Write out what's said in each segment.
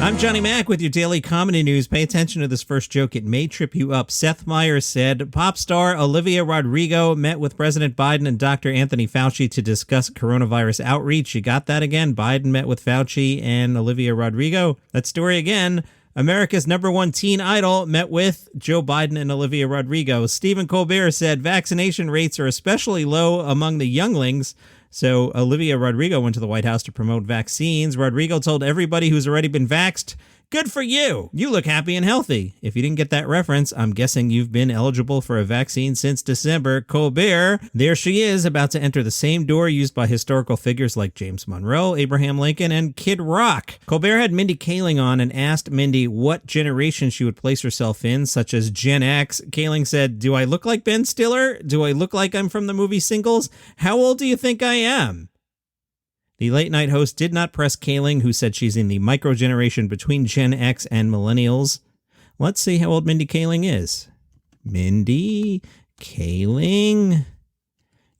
I'm Johnny Mac with your daily comedy news. Pay attention to this first joke. It may trip you up. Seth Meyers said, pop star Olivia Rodrigo met with President Biden and Dr. Anthony Fauci to discuss coronavirus outreach. You got that again? Biden met with Fauci and Olivia Rodrigo. That story again. America's #1 teen idol met with Joe Biden and Olivia Rodrigo. Stephen Colbert said vaccination rates are especially low among the younglings. So Olivia Rodrigo went to the White House to promote vaccines. Rodrigo told everybody who's already been vaxxed, good for you. You look happy and healthy. If you didn't get that reference, I'm guessing you've been eligible for a vaccine since December. Colbert, there she is, about to enter the same door used by historical figures like James Monroe, Abraham Lincoln, and Kid Rock. Colbert had Mindy Kaling on and asked Mindy what generation she would place herself in, such as Gen X. Kaling said, do I look like Ben Stiller? Do I look like I'm from the movie Singles? How old do you think I am? The late-night host did not press Kaling, who said she's in the micro-generation between Gen X and millennials. Let's see how old Mindy Kaling is. Mindy Kaling.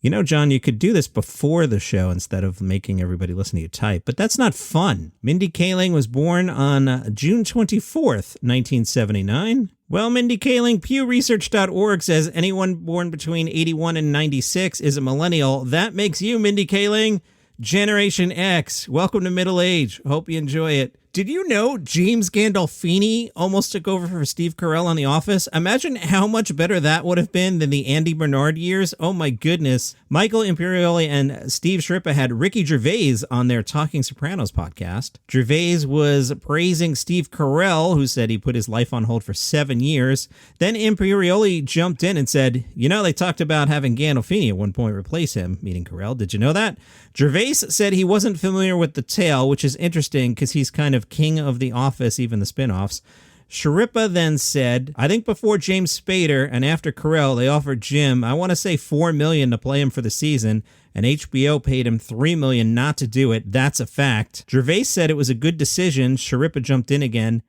You know, John, you could do this before the show instead of making everybody listen to you type, but that's not fun. Mindy Kaling was born on June 24th, 1979. Well, Mindy Kaling, PewResearch.org says anyone born between 81 and 96 is a millennial. That makes you, Mindy Kaling, Generation X. Welcome to middle age. Hope you enjoy it. Did you know James Gandolfini almost took over for Steve Carrell on The Office? Imagine how much better that would have been than the Andy Bernard years. Oh my goodness. Michael Imperioli and Steve Sciarippa had Ricky Gervais on their Talking Sopranos podcast. Gervais was praising Steve Carrell, who said he put his life on hold for 7 years. Then Imperioli jumped in and said, you know, they talked about having Gandolfini at one point replace him, meaning Carrell. Did you know that? Gervais said he wasn't familiar with the tale, which is interesting because he's kind of king of The Office, even the spinoffs. Sciarippa then said, I think before James Spader and after Carell, they offered Jim, I want to say $4 million to play him for the season, and HBO paid him $3 million not to do it. That's a fact. Gervais said it was a good decision. Sciarippa jumped in again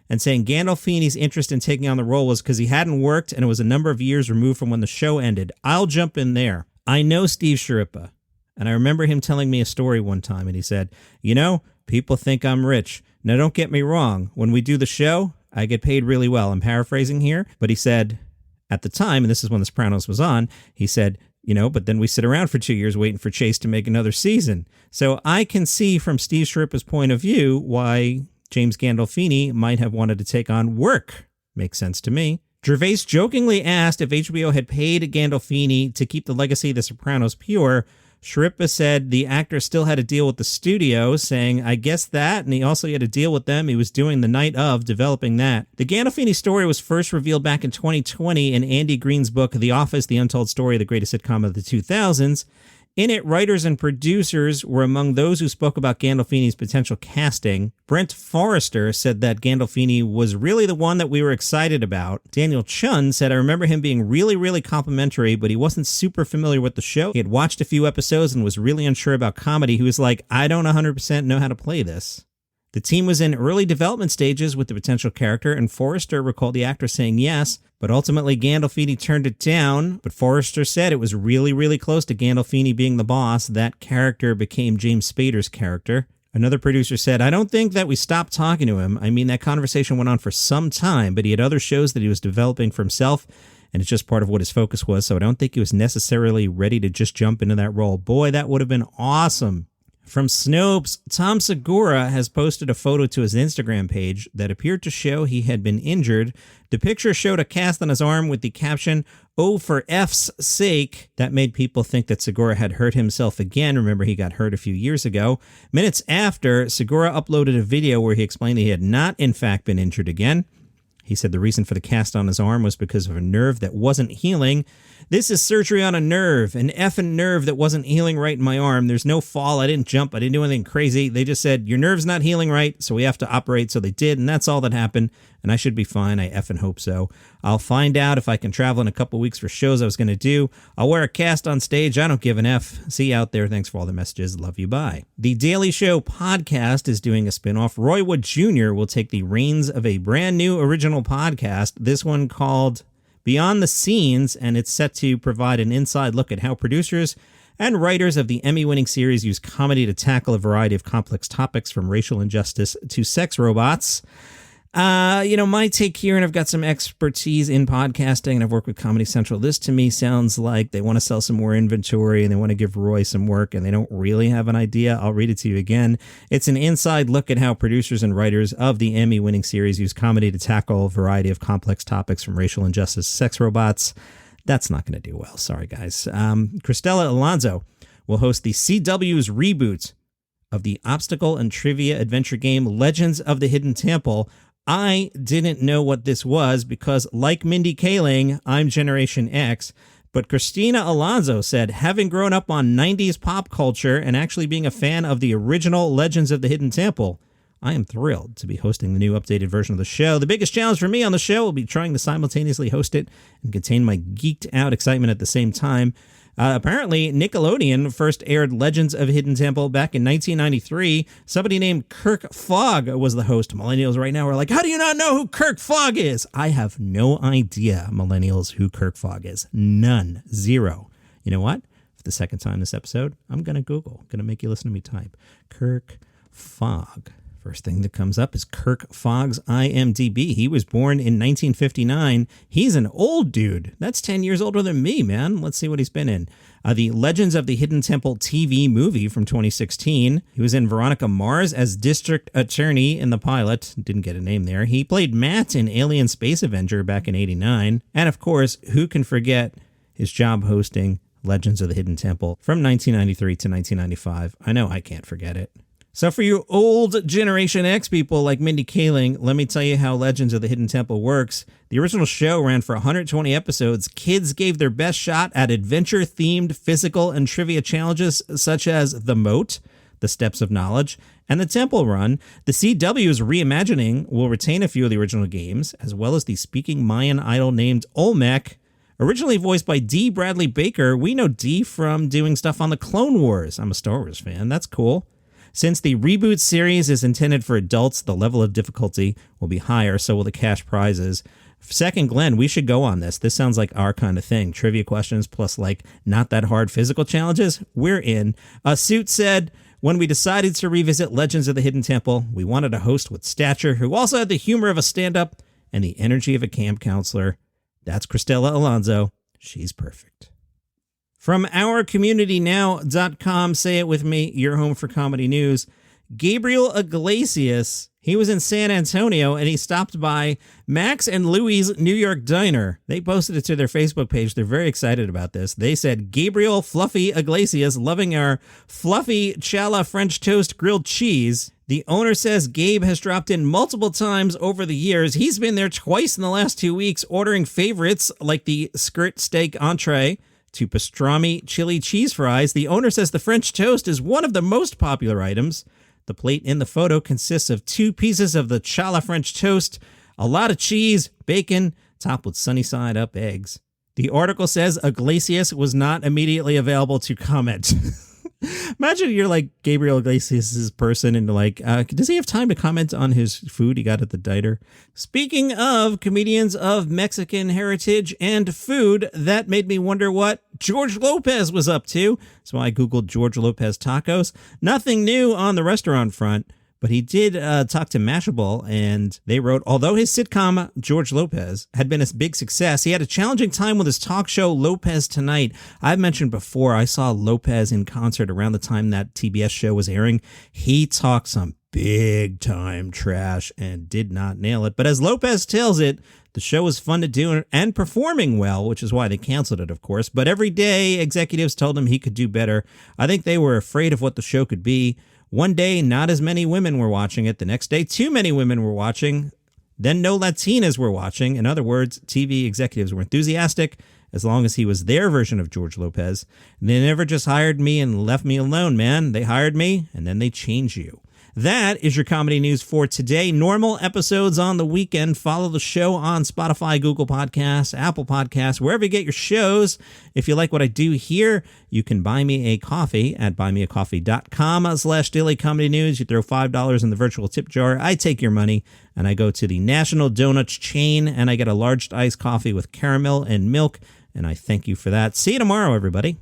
and saying Gandolfini's interest in taking on the role was because he hadn't worked and it was a number of years removed from when the show ended. I'll jump in there. I know Steve Sciarippa, and I remember him telling me a story one time, and he said, you know, people think I'm rich. Now, don't get me wrong. When we do the show, I get paid really well. I'm paraphrasing here, but he said at the time, and this is when The Sopranos was on, he said, you know, but then we sit around for 2 years waiting for Chase to make another season. So I can see from Steve Sciarippa's point of view why James Gandolfini might have wanted to take on work. Makes sense to me. Gervais jokingly asked if HBO had paid Gandolfini to keep the legacy of The Sopranos pure. Sciarippa said the actor still had to deal with the studio, saying, I guess that, and he also had to deal with them. He was doing the night of, developing that. The Gandolfini story was first revealed back in 2020 in Andy Green's book, The Office, The Untold Story of the Greatest Sitcom of the 2000s. In it, writers and producers were among those who spoke about Gandolfini's potential casting. Brent Forrester said that Gandolfini was really the one that we were excited about. Daniel Chun said, I remember him being really, really complimentary, but he wasn't super familiar with the show. He had watched a few episodes and was really unsure about comedy. He was like, I don't 100% know how to play this. The team was in early development stages with the potential character, and Forrester recalled the actor saying yes, but ultimately Gandolfini turned it down. But Forrester said it was really, really close to Gandolfini being the boss. That character became James Spader's character. Another producer said, I don't think that we stopped talking to him. I mean, that conversation went on for some time, but he had other shows that he was developing for himself, and it's just part of what his focus was, so I don't think he was necessarily ready to just jump into that role. Boy, that would have been awesome. From Snopes, Tom Segura has posted a photo to his Instagram page that appeared to show he had been injured. The picture showed a cast on his arm with the caption, "Oh, for F's sake." That made people think that Segura had hurt himself again. Remember, he got hurt a few years ago. Minutes after, Segura uploaded a video where he explained that he had not, in fact, been injured again. He said the reason for the cast on his arm was because of a nerve that wasn't healing. This is surgery on a nerve, an effing nerve that wasn't healing right in my arm. There's no fall. I didn't jump. I didn't do anything crazy. They just said, your nerve's not healing right, so we have to operate. So they did, and that's all that happened. And I should be fine. I effing hope so. I'll find out if I can travel in a couple weeks for shows I was going to do. I'll wear a cast on stage. I don't give an F. See you out there. Thanks for all the messages. Love you. Bye. The Daily Show podcast is doing a spinoff. Roy Wood Jr. will take the reins of a brand new original podcast. This one called Beyond the Scenes, and it's set to provide an inside look at how producers And writers of the Emmy-winning series use comedy to tackle a variety of complex topics from racial injustice to sex robots. My take here, and I've got some expertise in podcasting, and I've worked with Comedy Central. This to me sounds like they want to sell some more inventory and they want to give Roy some work and they don't really have an idea. I'll read it to you again. It's an inside look at how producers and writers of the Emmy-winning series use comedy to tackle a variety of complex topics from racial injustice to sex robots. That's not going to do well. Sorry, guys. Cristela Alonzo will host the CW's reboot of the obstacle and trivia adventure game Legends of the Hidden Temple. I didn't know what this was because, like Mindy Kaling, I'm Generation X. But Cristela Alonzo said, having grown up on 90s pop culture and actually being a fan of the original Legends of the Hidden Temple, I am thrilled to be hosting the new updated version of the show. The biggest challenge for me on the show will be trying to simultaneously host it and contain my geeked out excitement at the same time. Apparently, Nickelodeon first aired Legends of Hidden Temple back in 1993. Somebody named Kirk Fogg was the host. Millennials right now are like, how do you not know who Kirk Fogg is? I have no idea, millennials, who Kirk Fogg is. None. Zero. You know what? For the second time this episode, I'm going to Google. I'm going to make you listen to me type. Kirk Fogg. First thing that comes up is Kirk Fogg's IMDb. He was born in 1959. He's an old dude. That's 10 years older than me, man. Let's see what he's been in. The Legends of the Hidden Temple TV movie from 2016. He was in Veronica Mars as District Attorney in the pilot. Didn't get a name there. He played Matt in Alien Space Avenger back in 89. And of course, who can forget his job hosting Legends of the Hidden Temple from 1993 to 1995. I know I can't forget it. So for you old Generation X people like Mindy Kaling, let me tell you how Legends of the Hidden Temple works. The original show ran for 120 episodes. Kids gave their best shot at adventure-themed physical and trivia challenges such as The Moat, The Steps of Knowledge, and the Temple Run. The CW's reimagining will retain a few of the original games, as well as the speaking Mayan idol named Olmec. Originally voiced by D. Bradley Baker, we know D from doing stuff on the Clone Wars. I'm a Star Wars fan. That's cool. Since the reboot series is intended for adults, the level of difficulty will be higher, so will the cash prizes. Second, Glenn, we should go on this. This sounds like our kind of thing. Trivia questions plus, not that hard physical challenges. We're in. Suit said, when we decided to revisit Legends of the Hidden Temple, we wanted a host with stature who also had the humor of a stand-up and the energy of a camp counselor. That's Cristela Alonzo. She's perfect. From ourcommunitynow.com, say it with me, your home for comedy news. Gabriel Iglesias, he was in San Antonio and he stopped by Max and Louie's New York Diner. They posted it to their Facebook page. They're very excited about this. They said, Gabriel Fluffy Iglesias loving our fluffy challah French toast grilled cheese. The owner says Gabe has dropped in multiple times over the years. He's been there twice in the last 2 weeks, ordering favorites like the skirt steak entree to pastrami chili cheese fries. The owner says the French toast is one of the most popular items. The plate in the photo consists of 2 pieces of the challah French toast, a lot of cheese, bacon, topped with sunny side up eggs. The article says Iglesias was not immediately available to comment. Imagine you're like Gabriel Iglesias' person and does he have time to comment on his food he got at the diner? Speaking of comedians of Mexican heritage and food, that made me wonder what George Lopez was up to. So I Googled George Lopez tacos. Nothing new on the restaurant front. But he did talk to Mashable, and they wrote, although his sitcom, George Lopez, had been a big success, he had a challenging time with his talk show, Lopez Tonight. I've mentioned before, I saw Lopez in concert around the time that TBS show was airing. He talked some big-time trash and did not nail it. But as Lopez tells it, the show was fun to do and performing well, which is why they canceled it, of course. But every day, executives told him he could do better. I think they were afraid of what the show could be. One day, not as many women were watching it. The next day, too many women were watching. Then no Latinas were watching. In other words, TV executives were enthusiastic as long as he was their version of George Lopez. And they never just hired me and left me alone, man. They hired me, and then they change you. That is your comedy news for today. Normal episodes on the weekend. Follow the show on Spotify, Google Podcasts, Apple Podcasts, wherever you get your shows. If you like what I do here, you can buy me a coffee at buymeacoffee.com/daily comedy news. You throw $5 in the virtual tip jar. I take your money and I go to the National Donuts chain and I get a large iced coffee with caramel and milk. And I thank you for that. See you tomorrow, everybody.